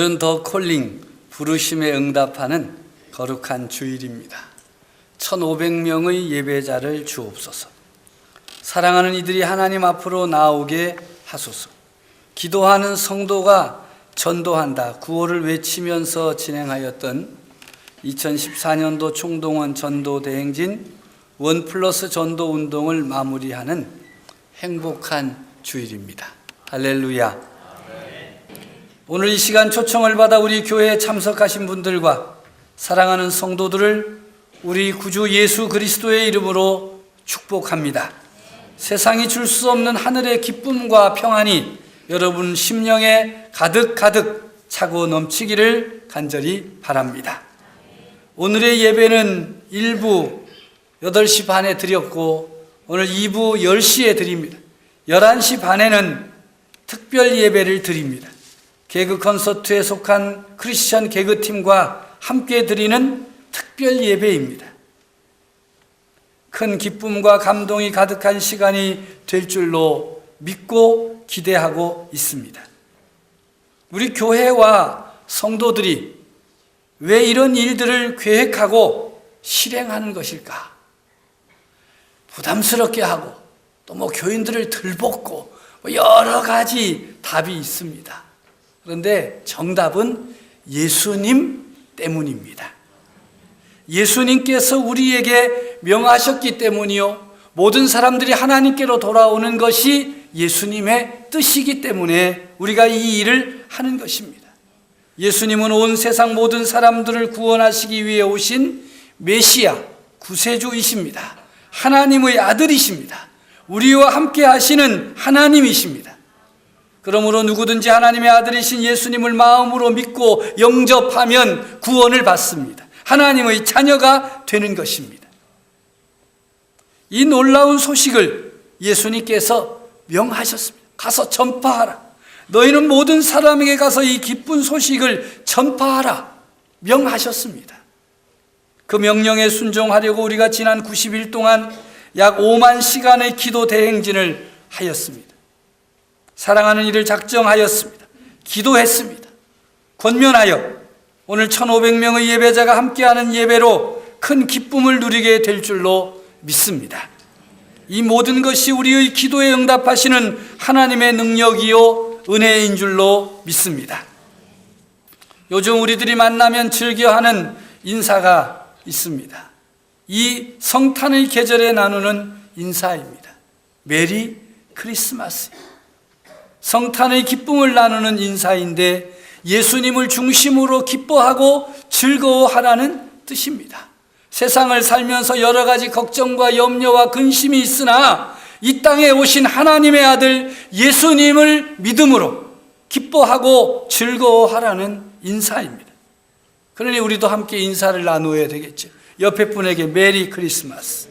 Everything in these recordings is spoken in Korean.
오늘은 더 콜링, 부르심에 응답하는 거룩한 주일입니다. 1500명의 예배자를 주옵소서. 사랑하는 이들이 하나님 앞으로 나오게 하소서. 기도하는 성도가 전도한다, 구호를 외치면서 진행하였던 2014년도 총동원 전도대행진 1+ 전도 운동을 마무리하는 행복한 주일입니다. 할렐루야. 오늘 이 시간 초청을 받아 우리 교회에 참석하신 분들과 사랑하는 성도들을 우리 구주 예수 그리스도의 이름으로 축복합니다. 세상이 줄 수 없는 하늘의 기쁨과 평안이 여러분 심령에 가득 차고 넘치기를 간절히 바랍니다. 오늘의 예배는 1부 8시 반에 드렸고 오늘 2부 10시에 드립니다. 11시 반에는 특별 예배를 드립니다. 개그 콘서트에 속한 크리스천 개그팀과 함께 드리는 특별 예배입니다. 큰 기쁨과 감동이 가득한 시간이 될 줄로 믿고 기대하고 있습니다. 우리 교회와 성도들이 왜 이런 일들을 계획하고 실행하는 것일까? 부담스럽게 하고 또 교인들을 들볶고 여러 가지 답이 있습니다. 그런데 정답은 예수님 때문입니다. 예수님께서 우리에게 명하셨기 때문이요, 모든 사람들이 하나님께로 돌아오는 것이 예수님의 뜻이기 때문에 우리가 이 일을 하는 것입니다. 예수님은 온 세상 모든 사람들을 구원하시기 위해 오신 메시아, 구세주이십니다. 하나님의 아들이십니다. 우리와 함께 하시는 하나님이십니다. 그러므로 누구든지 하나님의 아들이신 예수님을 마음으로 믿고 영접하면 구원을 받습니다. 하나님의 자녀가 되는 것입니다. 이 놀라운 소식을 예수님께서 명하셨습니다. 가서 전파하라. 너희는 모든 사람에게 가서 이 기쁜 소식을 전파하라. 명하셨습니다. 그 명령에 순종하려고 우리가 지난 90일 동안 약 5만 시간의 기도 대행진을 하였습니다. 사랑하는 이를 작정하였습니다. 기도했습니다. 권면하여 오늘 1500명의 예배자가 함께하는 예배로 큰 기쁨을 누리게 될 줄로 믿습니다. 이 모든 것이 우리의 기도에 응답하시는 하나님의 능력이요 은혜인 줄로 믿습니다. 요즘 우리들이 만나면 즐겨하는 인사가 있습니다. 이 성탄의 계절에 나누는 인사입니다. 메리 크리스마스. 성탄의 기쁨을 나누는 인사인데 예수님을 중심으로 기뻐하고 즐거워하라는 뜻입니다. 세상을 살면서 여러 가지 걱정과 염려와 근심이 있으나 이 땅에 오신 하나님의 아들 예수님을 믿음으로 기뻐하고 즐거워하라는 인사입니다. 그러니 우리도 함께 인사를 나누어야 되겠죠. 옆에 분에게 메리 크리스마스.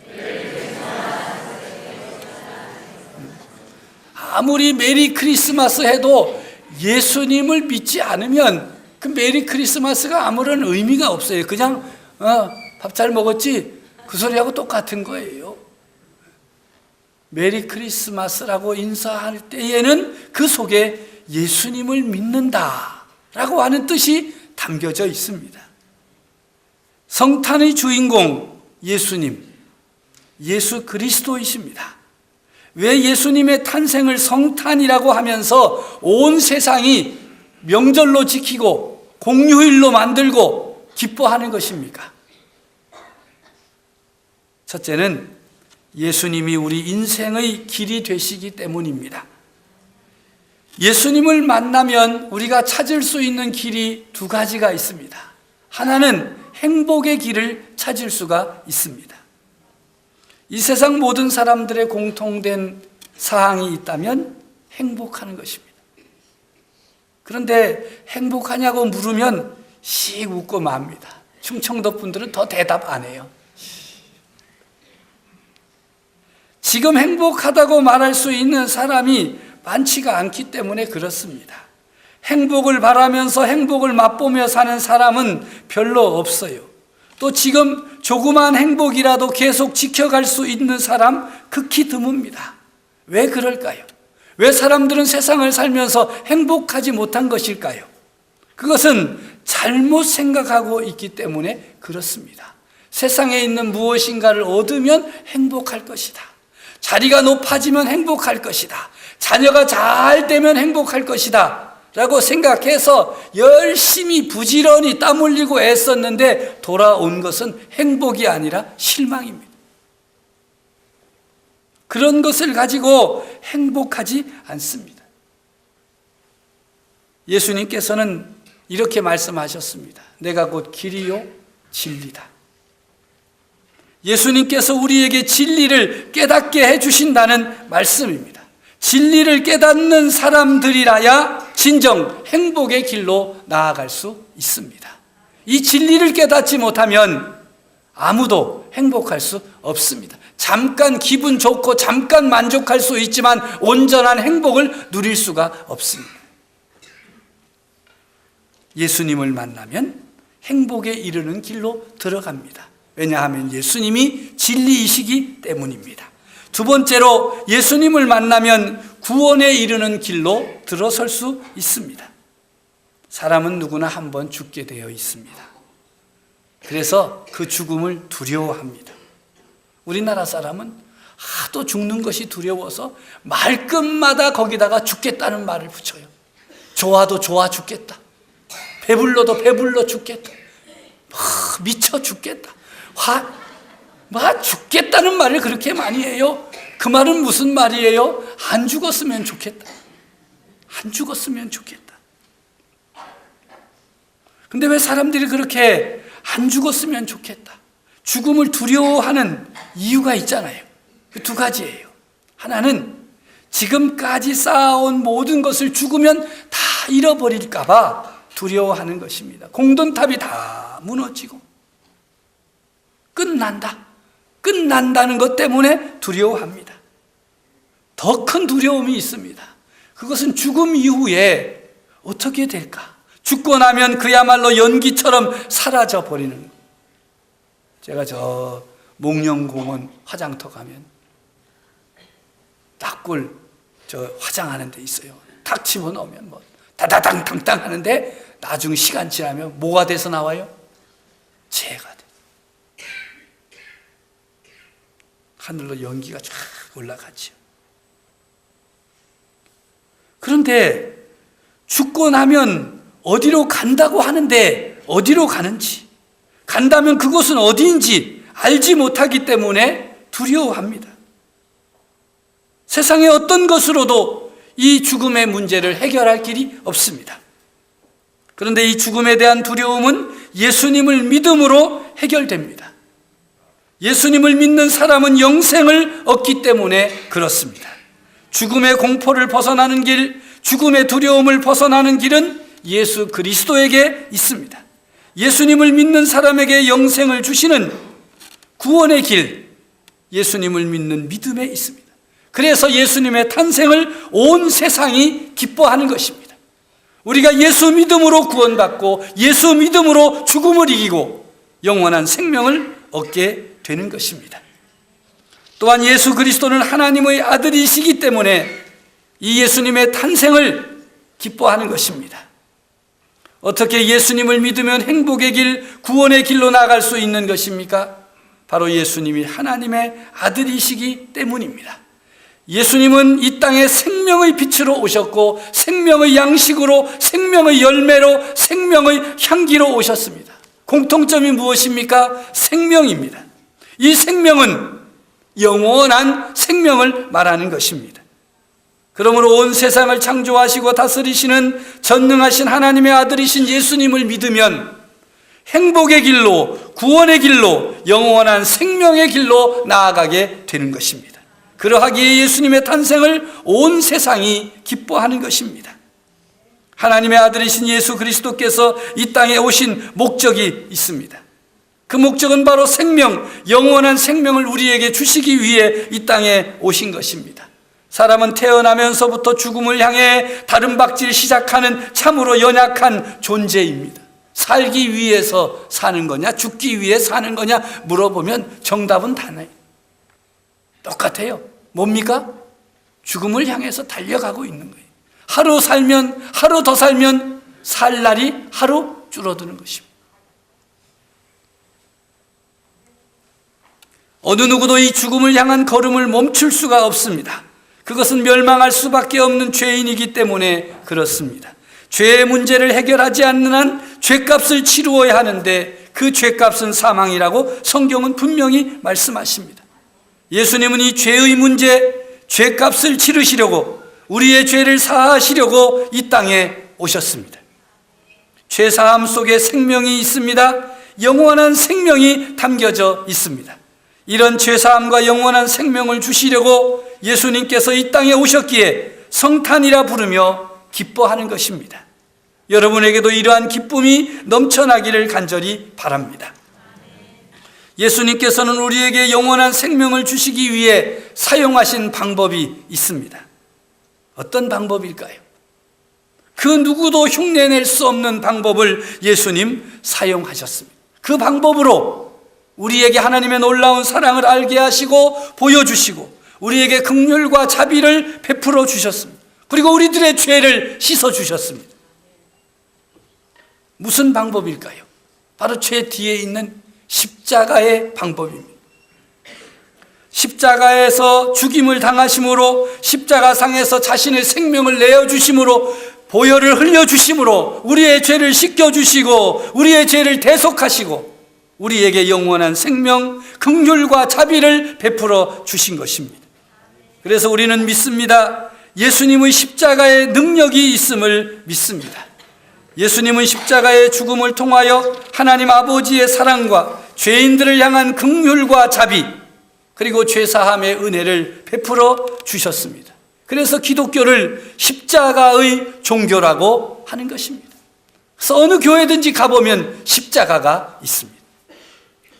아무리 메리 크리스마스 해도 예수님을 믿지 않으면 그 메리 크리스마스가 아무런 의미가 없어요. 그냥 밥 잘 먹었지? 그 소리하고 똑같은 거예요. 메리 크리스마스라고 인사할 때에는 그 속에 예수님을 믿는다라고 하는 뜻이 담겨져 있습니다. 성탄의 주인공 예수님, 예수 그리스도이십니다. 왜 예수님의 탄생을 성탄이라고 하면서 온 세상이 명절로 지키고 공휴일로 만들고 기뻐하는 것입니까? 첫째는 예수님이 우리 인생의 길이 되시기 때문입니다. 예수님을 만나면 우리가 찾을 수 있는 길이 두 가지가 있습니다. 하나는 행복의 길을 찾을 수가 있습니다. 이 세상 모든 사람들의 공통된 사항이 있다면 행복하는 것입니다. 그런데 행복하냐고 물으면 씩 웃고 맙니다. 충청도 분들은 더 대답 안 해요. 지금 행복하다고 말할 수 있는 사람이 많지가 않기 때문에 그렇습니다. 행복을 바라면서 행복을 맛보며 사는 사람은 별로 없어요. 또 지금 조그만 행복이라도 계속 지켜갈 수 있는 사람 극히 드뭅니다. 왜 그럴까요? 왜 사람들은 세상을 살면서 행복하지 못한 것일까요? 그것은 잘못 생각하고 있기 때문에 그렇습니다. 세상에 있는 무엇인가를 얻으면 행복할 것이다. 자리가 높아지면 행복할 것이다. 자녀가 잘 되면 행복할 것이다. 라고 생각해서 열심히 부지런히 땀 흘리고 애썼는데 돌아온 것은 행복이 아니라 실망입니다. 그런 것을 가지고 행복하지 않습니다. 예수님께서는 이렇게 말씀하셨습니다. 내가 곧 길이요 진리다. 예수님께서 우리에게 진리를 깨닫게 해주신다는 말씀입니다. 진리를 깨닫는 사람들이라야 진정 행복의 길로 나아갈 수 있습니다. 이 진리를 깨닫지 못하면 아무도 행복할 수 없습니다. 잠깐 기분 좋고 잠깐 만족할 수 있지만 온전한 행복을 누릴 수가 없습니다. 예수님을 만나면 행복에 이르는 길로 들어갑니다. 왜냐하면 예수님이 진리이시기 때문입니다. 두 번째로 예수님을 만나면 구원에 이르는 길로 들어설 수 있습니다. 사람은 누구나 한 번 죽게 되어 있습니다. 그래서 그 죽음을 두려워합니다. 우리나라 사람은 하도 죽는 것이 두려워서 말끝마다 거기다가 죽겠다는 말을 붙여요. 좋아도 좋아 죽겠다. 배불러도 배불러 죽겠다. 미쳐 죽겠다. 죽겠다는 말을 그렇게 많이 해요. 그 말은 무슨 말이에요? 안 죽었으면 좋겠다. 안 죽었으면 좋겠다. 근데 왜 사람들이 그렇게 안 죽었으면 좋겠다, 죽음을 두려워하는 이유가 있잖아요. 그 두 가지예요. 하나는 지금까지 쌓아온 모든 것을 죽으면 다 잃어버릴까 봐 두려워하는 것입니다. 공든탑이 다 무너지고 끝난다는 것 때문에 두려워합니다. 더 큰 두려움이 있습니다. 그것은 죽음 이후에 어떻게 될까? 죽고 나면 그야말로 연기처럼 사라져 버리는 것. 제가 저 목련공원 화장터 가면 딱골 저 화장하는 데 있어요. 탁 집어넣으면 뭐 다다당당당 하는데 나중 시간 지나면 뭐가 돼서 나와요? 재가 돼. 하늘로 연기가 쫙 올라가죠. 그런데 죽고 나면 어디로 간다고 하는데 어디로 가는지, 간다면 그곳은 어디인지 알지 못하기 때문에 두려워합니다. 세상의 어떤 것으로도 이 죽음의 문제를 해결할 길이 없습니다. 그런데 이 죽음에 대한 두려움은 예수님을 믿음으로 해결됩니다. 예수님을 믿는 사람은 영생을 얻기 때문에 그렇습니다. 죽음의 공포를 벗어나는 길, 죽음의 두려움을 벗어나는 길은 예수 그리스도에게 있습니다. 예수님을 믿는 사람에게 영생을 주시는 구원의 길, 예수님을 믿는 믿음에 있습니다. 그래서 예수님의 탄생을 온 세상이 기뻐하는 것입니다. 우리가 예수 믿음으로 구원받고 예수 믿음으로 죽음을 이기고 영원한 생명을 얻게 되는 것입니다. 또한 예수 그리스도는 하나님의 아들이시기 때문에 이 예수님의 탄생을 기뻐하는 것입니다. 어떻게 예수님을 믿으면 행복의 길, 구원의 길로 나아갈 수 있는 것입니까? 바로 예수님이 하나님의 아들이시기 때문입니다. 예수님은 이 땅에 생명의 빛으로 오셨고 생명의 양식으로, 생명의 열매로, 생명의 향기로 오셨습니다. 공통점이 무엇입니까? 생명입니다. 이 생명은 영원한 생명을 말하는 것입니다. 그러므로 온 세상을 창조하시고 다스리시는 전능하신 하나님의 아들이신 예수님을 믿으면 행복의 길로, 구원의 길로, 영원한 생명의 길로 나아가게 되는 것입니다. 그러하기에 예수님의 탄생을 온 세상이 기뻐하는 것입니다. 하나님의 아들이신 예수 그리스도께서 이 땅에 오신 목적이 있습니다. 그 목적은 바로 생명, 영원한 생명을 우리에게 주시기 위해 이 땅에 오신 것입니다. 사람은 태어나면서부터 죽음을 향해 다름박질 시작하는 참으로 연약한 존재입니다. 살기 위해서 사는 거냐, 죽기 위해 사는 거냐 물어보면 정답은 하나예요. 똑같아요. 뭡니까? 죽음을 향해서 달려가고 있는 거예요. 하루 살면, 하루 더 살면 살 날이 하루 줄어드는 것입니다. 어느 누구도 이 죽음을 향한 걸음을 멈출 수가 없습니다. 그것은 멸망할 수밖에 없는 죄인이기 때문에 그렇습니다. 죄의 문제를 해결하지 않는 한 죄값을 치루어야 하는데 그 죄값은 사망이라고 성경은 분명히 말씀하십니다. 예수님은 이 죄의 문제, 죄값을 치르시려고, 우리의 죄를 사하시려고 이 땅에 오셨습니다. 죄사함 속에 생명이 있습니다. 영원한 생명이 담겨져 있습니다. 이런 죄사함과 영원한 생명을 주시려고 예수님께서 이 땅에 오셨기에 성탄이라 부르며 기뻐하는 것입니다. 여러분에게도 이러한 기쁨이 넘쳐나기를 간절히 바랍니다. 예수님께서는 우리에게 영원한 생명을 주시기 위해 사용하신 방법이 있습니다. 어떤 방법일까요? 그 누구도 흉내낼 수 없는 방법을 예수님 사용하셨습니다. 그 방법으로 우리에게 하나님의 놀라운 사랑을 알게 하시고 보여주시고 우리에게 긍휼과 자비를 베풀어 주셨습니다. 그리고 우리들의 죄를 씻어 주셨습니다. 무슨 방법일까요? 바로 죄 뒤에 있는 십자가의 방법입니다. 십자가에서 죽임을 당하심으로, 십자가상에서 자신의 생명을 내어주심으로, 보혈을 흘려주심으로 우리의 죄를 씻겨주시고 우리의 죄를 대속하시고 우리에게 영원한 생명, 긍휼과 자비를 베풀어 주신 것입니다. 그래서 우리는 믿습니다. 예수님의 십자가의 능력이 있음을 믿습니다. 예수님은 십자가의 죽음을 통하여 하나님 아버지의 사랑과 죄인들을 향한 긍휼과 자비, 그리고 죄사함의 은혜를 베풀어 주셨습니다. 그래서 기독교를 십자가의 종교라고 하는 것입니다. 그래서 어느 교회든지 가보면 십자가가 있습니다.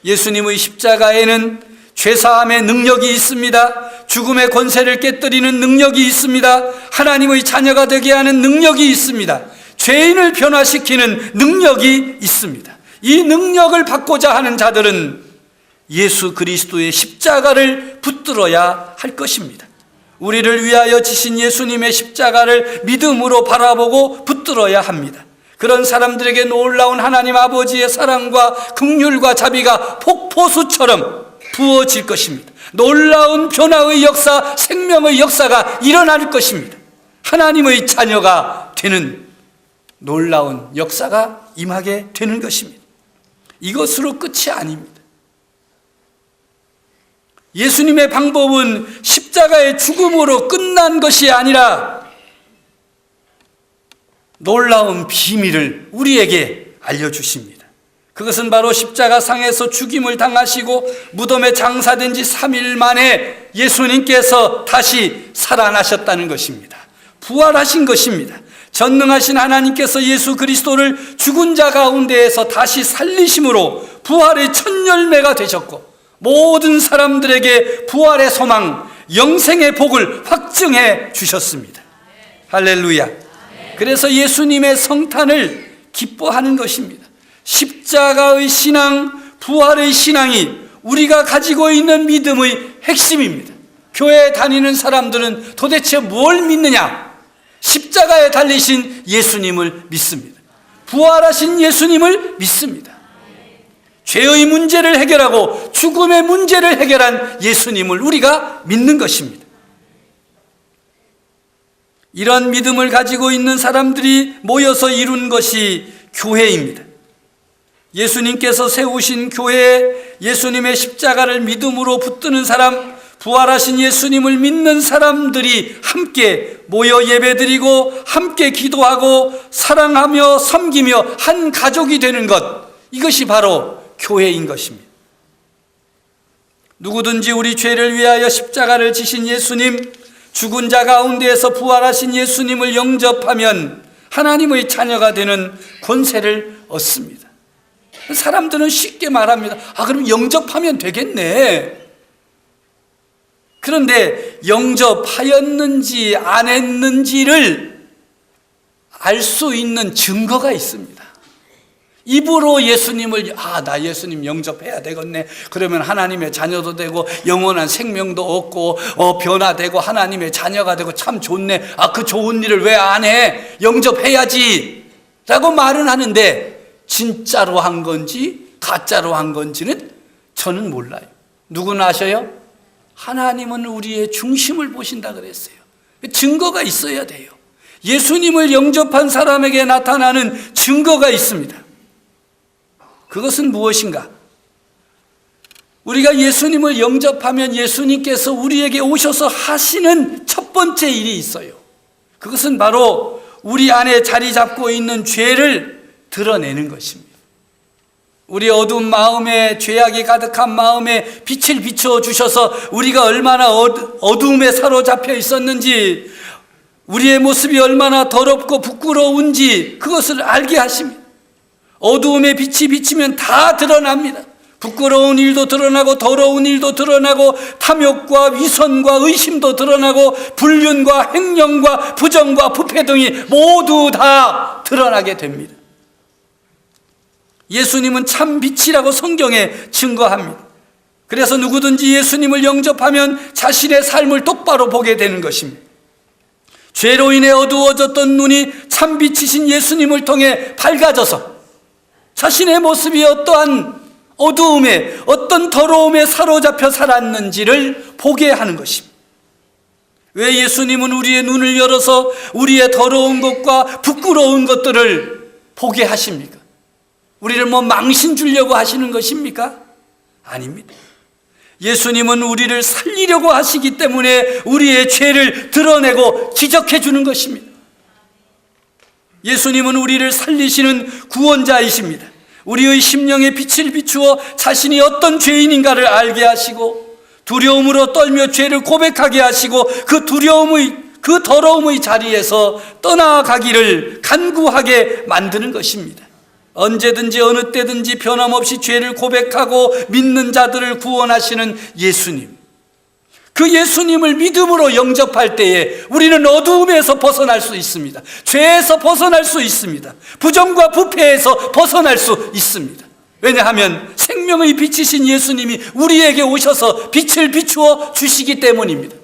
예수님의 십자가에는 죄사함의 능력이 있습니다. 죽음의 권세를 깨뜨리는 능력이 있습니다. 하나님의 자녀가 되게 하는 능력이 있습니다. 죄인을 변화시키는 능력이 있습니다. 이 능력을 받고자 하는 자들은 예수 그리스도의 십자가를 붙들어야 할 것입니다. 우리를 위하여 지신 예수님의 십자가를 믿음으로 바라보고 붙들어야 합니다. 그런 사람들에게 놀라운 하나님 아버지의 사랑과 긍휼과 자비가 폭포수처럼 부어질 것입니다. 놀라운 변화의 역사, 생명의 역사가 일어날 것입니다. 하나님의 자녀가 되는 놀라운 역사가 임하게 되는 것입니다. 이것으로 끝이 아닙니다. 예수님의 방법은 십자가의 죽음으로 끝난 것이 아니라 놀라운 비밀을 우리에게 알려주십니다. 그것은 바로 십자가상에서 죽임을 당하시고 무덤에 장사된 지 3일 만에 예수님께서 다시 살아나셨다는 것입니다. 부활하신 것입니다. 전능하신 하나님께서 예수 그리스도를 죽은 자 가운데에서 다시 살리심으로 부활의 첫 열매가 되셨고 모든 사람들에게 부활의 소망, 영생의 복을 확증해 주셨습니다. 할렐루야. 그래서 예수님의 성탄을 기뻐하는 것입니다. 십자가의 신앙, 부활의 신앙이 우리가 가지고 있는 믿음의 핵심입니다. 교회에 다니는 사람들은 도대체 뭘 믿느냐? 십자가에 달리신 예수님을 믿습니다. 부활하신 예수님을 믿습니다. 죄의 문제를 해결하고 죽음의 문제를 해결한 예수님을 우리가 믿는 것입니다. 이런 믿음을 가지고 있는 사람들이 모여서 이룬 것이 교회입니다. 예수님께서 세우신 교회에 예수님의 십자가를 믿음으로 붙드는 사람, 부활하신 예수님을 믿는 사람들이 함께 모여 예배드리고 함께 기도하고 사랑하며 섬기며 한 가족이 되는 것, 이것이 바로 교회인 것입니다. 누구든지 우리 죄를 위하여 십자가를 지신 예수님, 죽은 자 가운데에서 부활하신 예수님을 영접하면 하나님의 자녀가 되는 권세를 얻습니다. 사람들은 쉽게 말합니다. 그럼 영접하면 되겠네. 그런데 영접하였는지 안 했는지를 알 수 있는 증거가 있습니다. 입으로 예수님을 나 예수님 영접해야 되겠네. 그러면 하나님의 자녀도 되고 영원한 생명도 얻고 변화되고 하나님의 자녀가 되고 참 좋네. 그 좋은 일을 왜 안 해? 영접해야지. 라고 말은 하는데 진짜로 한 건지 가짜로 한 건지는 저는 몰라요. 누구는 아셔요? 하나님은 우리의 중심을 보신다 그랬어요. 증거가 있어야 돼요. 예수님을 영접한 사람에게 나타나는 증거가 있습니다. 그것은 무엇인가? 우리가 예수님을 영접하면 예수님께서 우리에게 오셔서 하시는 첫 번째 일이 있어요. 그것은 바로 우리 안에 자리 잡고 있는 죄를 드러내는 것입니다. 우리 어두운 마음에, 죄악이 가득한 마음에 빛을 비추어 주셔서 우리가 얼마나 어두움에 사로잡혀 있었는지, 우리의 모습이 얼마나 더럽고 부끄러운지 그것을 알게 하십니다. 어두움에 빛이 비치면 다 드러납니다. 부끄러운 일도 드러나고 더러운 일도 드러나고 탐욕과 위선과 의심도 드러나고 불륜과 횡령과 부정과 부패 등이 모두 다 드러나게 됩니다. 예수님은 참 빛이라고 성경에 증거합니다. 그래서 누구든지 예수님을 영접하면 자신의 삶을 똑바로 보게 되는 것입니다. 죄로 인해 어두워졌던 눈이 참 빛이신 예수님을 통해 밝아져서 자신의 모습이 어떠한 어두움에, 어떤 더러움에 사로잡혀 살았는지를 보게 하는 것입니다. 왜 예수님은 우리의 눈을 열어서 우리의 더러운 것과 부끄러운 것들을 보게 하십니까? 우리를 망신 주려고 하시는 것입니까? 아닙니다. 예수님은 우리를 살리려고 하시기 때문에 우리의 죄를 드러내고 지적해 주는 것입니다. 예수님은 우리를 살리시는 구원자이십니다. 우리의 심령에 빛을 비추어 자신이 어떤 죄인인가를 알게 하시고 두려움으로 떨며 죄를 고백하게 하시고 그 더러움의 자리에서 떠나가기를 간구하게 만드는 것입니다. 언제든지 어느 때든지 변함없이 죄를 고백하고 믿는 자들을 구원하시는 예수님, 그 예수님을 믿음으로 영접할 때에 우리는 어두움에서 벗어날 수 있습니다. 죄에서 벗어날 수 있습니다. 부정과 부패에서 벗어날 수 있습니다. 왜냐하면 생명의 빛이신 예수님이 우리에게 오셔서 빛을 비추어 주시기 때문입니다.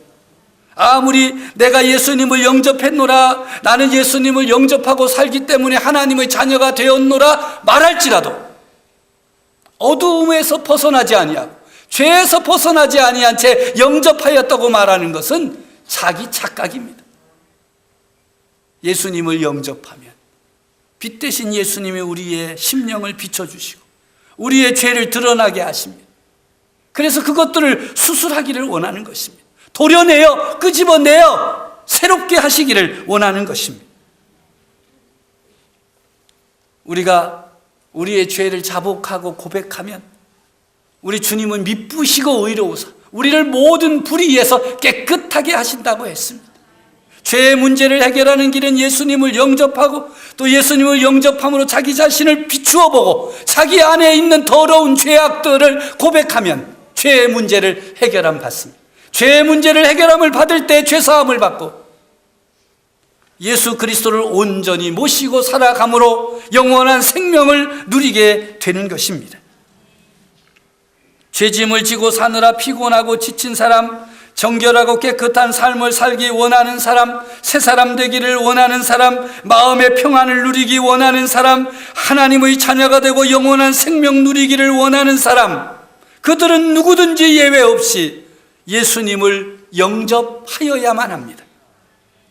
아무리 내가 예수님을 영접했노라, 나는 예수님을 영접하고 살기 때문에 하나님의 자녀가 되었노라 말할지라도 어두움에서 벗어나지 아니하고 죄에서 벗어나지 아니한 채 영접하였다고 말하는 것은 자기 착각입니다. 예수님을 영접하면 빛 대신 예수님이 우리의 심령을 비춰주시고 우리의 죄를 드러나게 하십니다. 그래서 그것들을 수술하기를 원하는 것입니다. 도려내어 끄집어내어 새롭게 하시기를 원하는 것입니다. 우리가 우리의 죄를 자복하고 고백하면 우리 주님은 미쁘시고 의로우사 우리를 모든 불의에서 깨끗하게 하신다고 했습니다. 죄의 문제를 해결하는 길은 예수님을 영접하고 또 예수님을 영접함으로 자기 자신을 비추어 보고 자기 안에 있는 더러운 죄악들을 고백하면 죄의 문제를 해결함 받습니다. 죄의 문제를 해결함을 받을 때 죄사함을 받고 예수 그리스도를 온전히 모시고 살아감으로 영원한 생명을 누리게 되는 것입니다. 죄짐을 지고 사느라 피곤하고 지친 사람, 정결하고 깨끗한 삶을 살기 원하는 사람, 새 사람 되기를 원하는 사람, 마음의 평안을 누리기 원하는 사람, 하나님의 자녀가 되고 영원한 생명 누리기를 원하는 사람, 그들은 누구든지 예외 없이 예수님을 영접하여야만 합니다.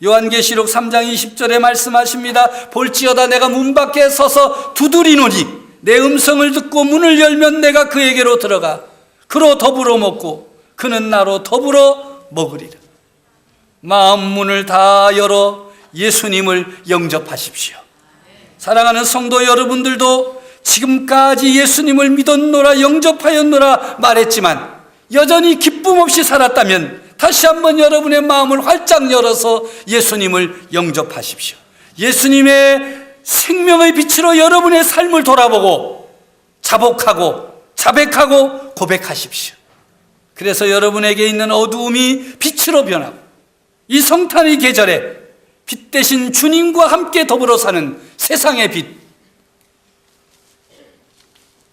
요한계시록 3장 20절에 말씀하십니다. 볼지어다 내가 문 밖에 서서 두드리노니 내 음성을 듣고 문을 열면 내가 그에게로 들어가 그로 더불어 먹고 그는 나로 더불어 먹으리라. 마음 문을 다 열어 예수님을 영접하십시오. 사랑하는 성도 여러분들도 지금까지 예수님을 믿었노라 영접하였노라 말했지만 여전히 기쁨 없이 살았다면 다시 한번 여러분의 마음을 활짝 열어서 예수님을 영접하십시오. 예수님의 생명의 빛으로 여러분의 삶을 돌아보고 자복하고 자백하고 고백하십시오. 그래서 여러분에게 있는 어두움이 빛으로 변하고 이 성탄의 계절에 빛 대신 주님과 함께 더불어 사는 세상의 빛,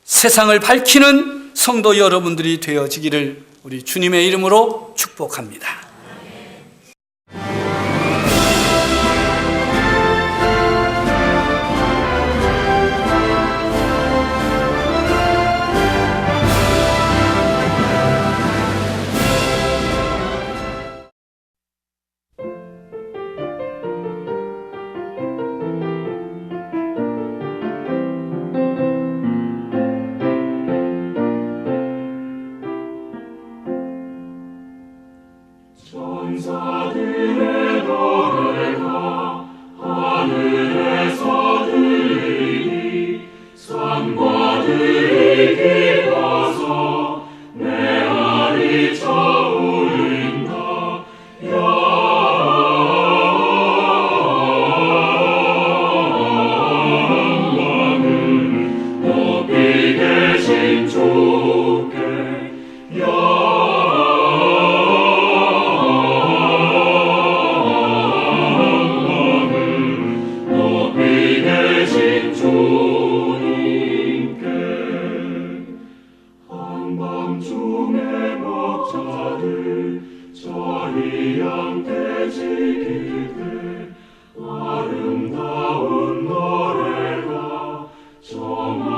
세상을 밝히는 성도 여러분들이 되어지기를 우리 주님의 이름으로 축복합니다. 하늘이 가서 내 알이 차올린다. 영광은 높이 계신 주께 영광은 높이 계신 주님께. 한밤중에 목자들 저희 양떼 지키되 아름다운 노래가 정말